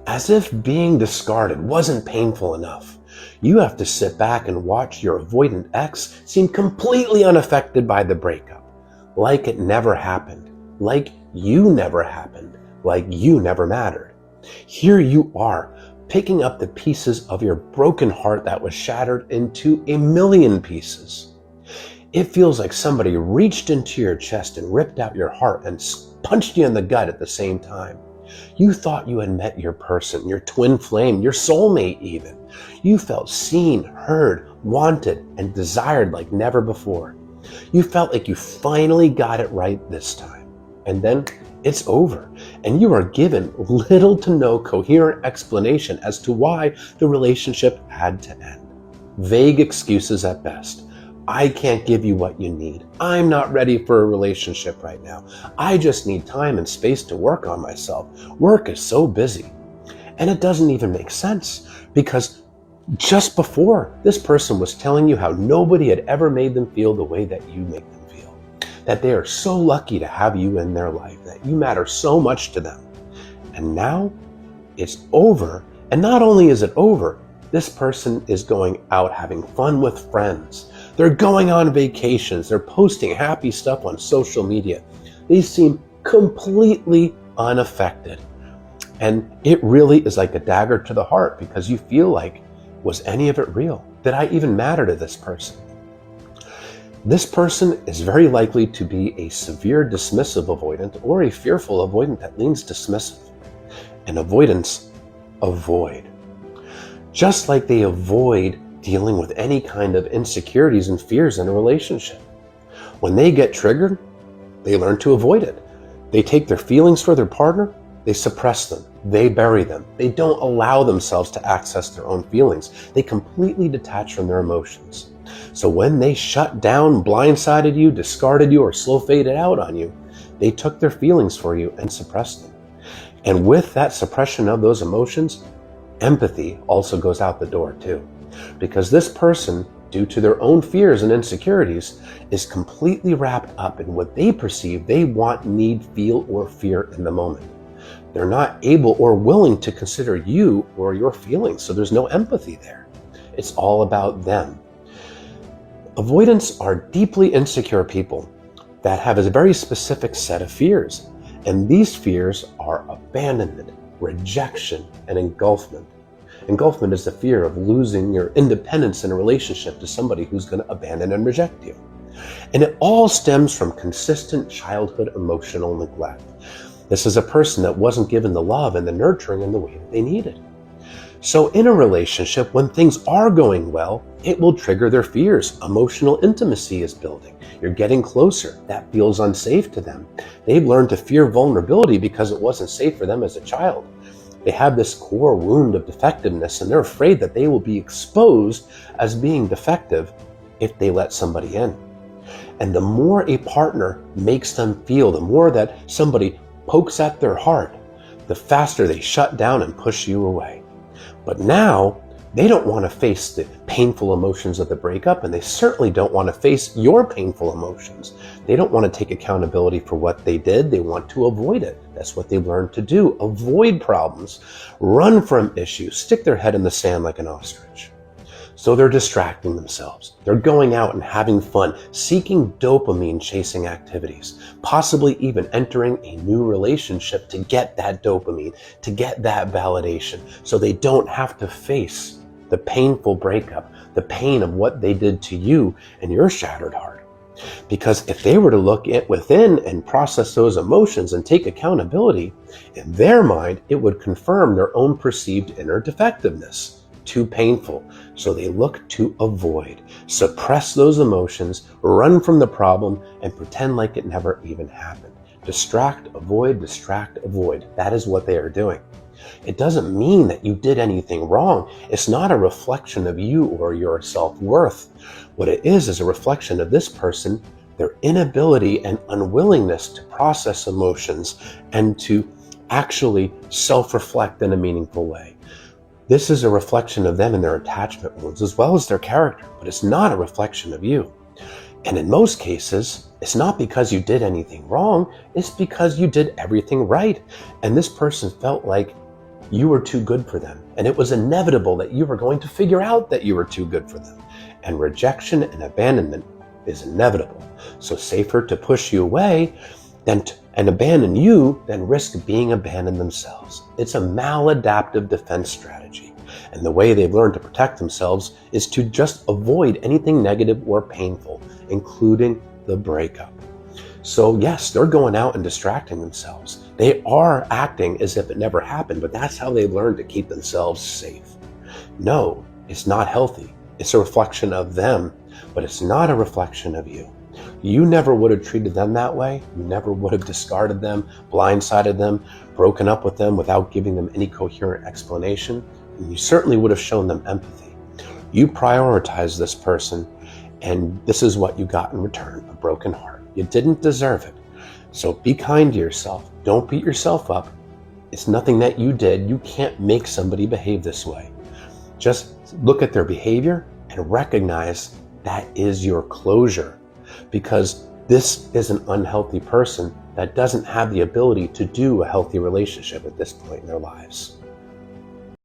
As if being discarded wasn't painful enough, you have to sit back and watch your avoidant ex seem completely unaffected by the breakup, like it never happened, like you never happened, like you never mattered. Here you are, picking up the pieces of your broken heart that was shattered into a million pieces. It feels like somebody reached into your chest and ripped out your heart and punched you in the gut at the same time. You thought you had met your person, your twin flame, your soulmate even. You felt seen, heard, wanted, and desired like never before. You felt like you finally got it right this time. And then it's over, and you are given little to no coherent explanation as to why the relationship had to end. Vague excuses at best. I can't give you what you need. I'm not ready for a relationship right now. I just need time and space to work on myself. Work is so busy. And it doesn't even make sense, because just before, this person was telling you how nobody had ever made them feel the way that you make them feel. That they are so lucky to have you in their life, that you matter so much to them. And now it's over. And not only is it over, this person is going out having fun with friends. They're going on vacations. They're posting happy stuff on social media. They seem completely unaffected. And it really is like a dagger to the heart, because you feel like, was any of it real? Did I even matter to this person? This person is very likely to be a severe dismissive avoidant or a fearful avoidant that leans dismissive. And avoidants avoid. Just like they avoid dealing with any kind of insecurities and fears in a relationship. When they get triggered, they learn to avoid it. They take their feelings for their partner, they suppress them, they bury them. They don't allow themselves to access their own feelings. They completely detach from their emotions. So when they shut down, blindsided you, discarded you, or slow faded out on you, they took their feelings for you and suppressed them. And with that suppression of those emotions, empathy also goes out the door too. Because this person, due to their own fears and insecurities, is completely wrapped up in what they perceive they want, need, feel, or fear in the moment. They're not able or willing to consider you or your feelings, so there's no empathy there. It's all about them. Avoidants are deeply insecure people that have a very specific set of fears, and these fears are abandonment, rejection, and engulfment. Engulfment is the fear of losing your independence in a relationship to somebody who's going to abandon and reject you. And it all stems from consistent childhood emotional neglect. This is a person that wasn't given the love and the nurturing in the way that they needed. So in a relationship, when things are going well, it will trigger their fears. Emotional intimacy is building. You're getting closer. That feels unsafe to them. They've learned to fear vulnerability because it wasn't safe for them as a child. They have this core wound of defectiveness, and they're afraid that they will be exposed as being defective if they let somebody in. And the more a partner makes them feel, the more that somebody pokes at their heart, the faster they shut down and push you away. But now, they don't want to face the painful emotions of the breakup, and they certainly don't want to face your painful emotions. They don't want to take accountability for what they did. They want to avoid it. That's what they learned to do. Avoid problems, run from issues, stick their head in the sand like an ostrich. So they're distracting themselves. They're going out and having fun, seeking dopamine chasing activities, possibly even entering a new relationship to get that dopamine, to get that validation, so they don't have to face the painful breakup, the pain of what they did to you and your shattered heart. Because if they were to look within and process those emotions and take accountability, in their mind, it would confirm their own perceived inner defectiveness. Too painful. So they look to avoid, suppress those emotions, run from the problem, and pretend like it never even happened. Distract, avoid, distract, avoid. That is what they are doing. It doesn't mean that you did anything wrong. It's not a reflection of you or your self-worth. What it is a reflection of this person, their inability and unwillingness to process emotions and to actually self-reflect in a meaningful way. This is a reflection of them and their attachment wounds, as well as their character, but it's not a reflection of you. And in most cases, it's not because you did anything wrong, it's because you did everything right. And this person felt like You were too good for them, and it was inevitable that you were going to figure out that you were too good for them. And rejection and abandonment is inevitable. So safer to push you away and abandon you than risk being abandoned themselves. It's a maladaptive defense strategy. And the way they've learned to protect themselves is to just avoid anything negative or painful, including the breakup. So yes, they're going out and distracting themselves. They are acting as if it never happened, but that's how they've learned to keep themselves safe. No, it's not healthy. It's a reflection of them, but it's not a reflection of you. You never would have treated them that way. You never would have discarded them, blindsided them, broken up with them without giving them any coherent explanation. And you certainly would have shown them empathy. You prioritized this person, and this is what you got in return, a broken heart. You didn't deserve it. So be kind to yourself. Don't beat yourself up. It's nothing that you did. You can't make somebody behave this way. Just look at their behavior and recognize that is your closure, because this is an unhealthy person that doesn't have the ability to do a healthy relationship at this point in their lives.